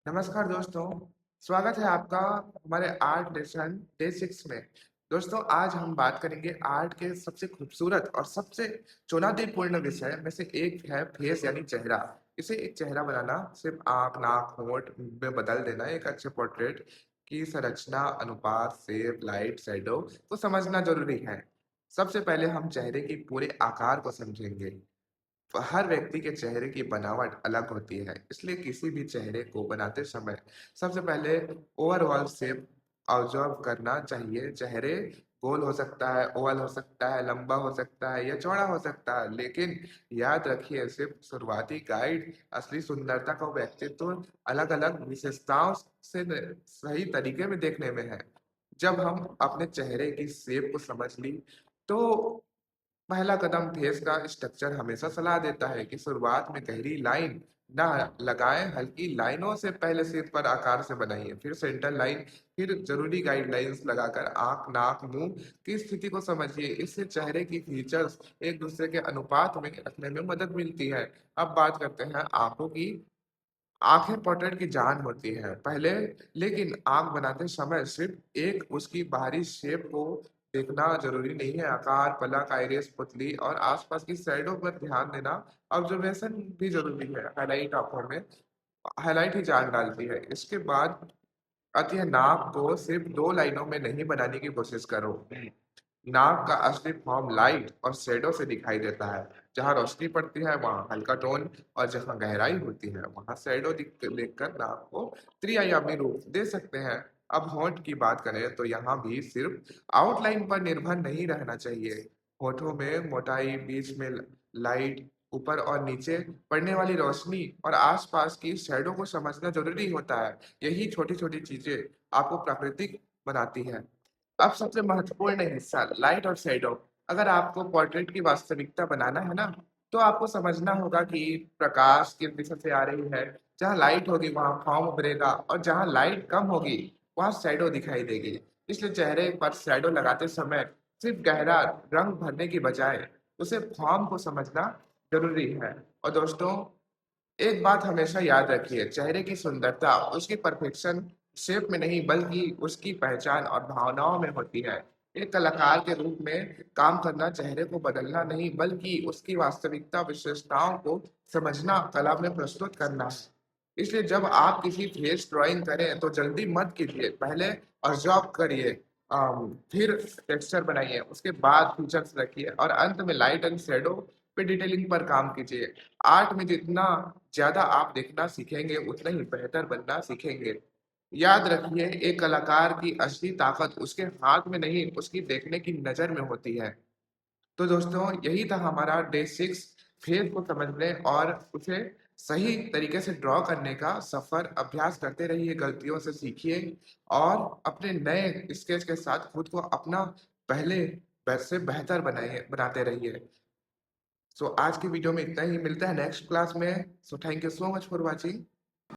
नमस्कार दोस्तों, स्वागत है आपका हमारे आर्ट लेसन डे 6 में। दोस्तों, आज हम बात करेंगे आर्ट के सबसे खूबसूरत और सबसे चुनौतीपूर्ण विषय में से एक है फेस यानी चेहरा। इसे एक चेहरा बनाना सिर्फ आँख, नाक, होंठ में बदल देना एक अच्छे पोर्ट्रेट की संरचना, अनुपात, शेप, लाइट, शैडो को समझना ज़रूरी है। सबसे पहले हम चेहरे की पूरे आकार को समझेंगे। हर व्यक्ति के चेहरे की बनावट अलग होती है, इसलिए किसी भी चेहरे को बनाते समय सबसे पहले ओवरऑल शेप ऑब्जर्व करना चाहिए। चेहरे गोल हो सकता है, ओवल हो सकता है, लंबा हो सकता है या चौड़ा हो सकता है, लेकिन याद रखिए सिर्फ शुरुआती गाइड असली सुंदरता का व्यक्तित्व अलग-अलग विशेषताओं से सही तरीके में देखने में है। जब हम अपने चेहरे की शेप को समझ ली, तो पहला कदम फेस का स्ट्रक्चर हमेशा सलाह देता है कि शुरुआत में गहरी लाइन ना लगाएं, हल्की लाइनों से पहले सिर पर आकार से बनाइए, फिर सेंटर लाइन, फिर जरूरी गाइडलाइंस लगाकर आंख, नाक, मुंह की स्थिति को समझिए। इससे चेहरे की फीचर्स एक दूसरे के अनुपात में रखने में मदद मिलती है। अब बात करते हैं आंखों की। आंखें पोर्ट्रेट की जान होती है पहले, लेकिन आंख बनाते समय सिर्फ एक उसकी बाहरी शेप को देखना जरूरी नहीं है। आकार, पलक, आइरिस, पुतली और आसपास की शैडो पर ध्यान देना, ऑब्जर्वेशन भी जरूरी है। हाईलाइट आंखों में हाईलाइट ही जान डालती है। इसके बाद आती है नाक को सिर्फ दो लाइनों में नहीं बनाने की कोशिश करो। नाक का असली फॉर्म लाइट और शेडो से दिखाई देता है। जहाँ रोशनी पड़ती है वहाँ हल्का टोन, और जहाँ गहराई होती है वहाँ शेडो देखकर नाक को त्रिआयामी रूप दे सकते हैं। अब होंठ की बात करें तो यहाँ भी सिर्फ आउटलाइन पर निर्भर नहीं रहना चाहिए। होठों में मोटाई, बीच में लाइट, ऊपर और नीचे पड़ने वाली रोशनी और आसपास की शैडो को समझना जरूरी होता है। यही छोटी छोटी चीजें आपको प्राकृतिक बनाती है। अब सबसे महत्वपूर्ण हिस्सा लाइट और शैडो। अगर आपको पोर्ट्रेट की वास्तविकता बनाना है ना, तो आपको समझना होगा कि प्रकाश किस दिशा से आ रही है। जहाँ लाइट होगी वहाँ फॉर्म उभरेगा, और जहाँ लाइट कम होगी वहाँ शैडो दिखाई देगी। इसलिए चेहरे पर शैडो लगाते समय सिर्फ गहरा रंग भरने की बजाय उसे फॉर्म को समझना जरूरी है। और दोस्तों, एक बात हमेशा याद रखिए, चेहरे की सुंदरता उसकी परफेक्शन शेप में नहीं बल्कि उसकी पहचान और भावनाओं में होती है। एक कलाकार के रूप में काम करना चेहरे को बदलना नहीं बल्कि उसकी वास्तविकता विशेषताओं को समझना, कला में प्रस्तुत करना है। इसलिए जब आप किसी फेस ड्राइंग करें तो जल्दी मत कीजिए। पहले ऑब्जर्व करिए, फिर टेक्सचर बनाइए, उसके बाद फीचर्स रखिए और अंत में लाइट एंड शेडो पे डिटेलिंग पर काम कीजिए। आर्ट में जितना ज़्यादा आप देखना सीखेंगे, उतना ही बेहतर बनना सीखेंगे। याद रखिए, एक कलाकार की असली ताकत उसके हाथ में नहीं, उसकी देखने की नज़र में होती है। तो दोस्तों, यही था हमारा डे 6। फेस को समझने और उसे सही तरीके से ड्रॉ करने का सफ़र। अभ्यास करते रहिए, गलतियों से सीखिए और अपने नए स्केच के साथ खुद को अपना पहले से बेहतर बनाते रहिए। सो आज की वीडियो में इतना ही। मिलता है नेक्स्ट क्लास में। So thank you so much for watching.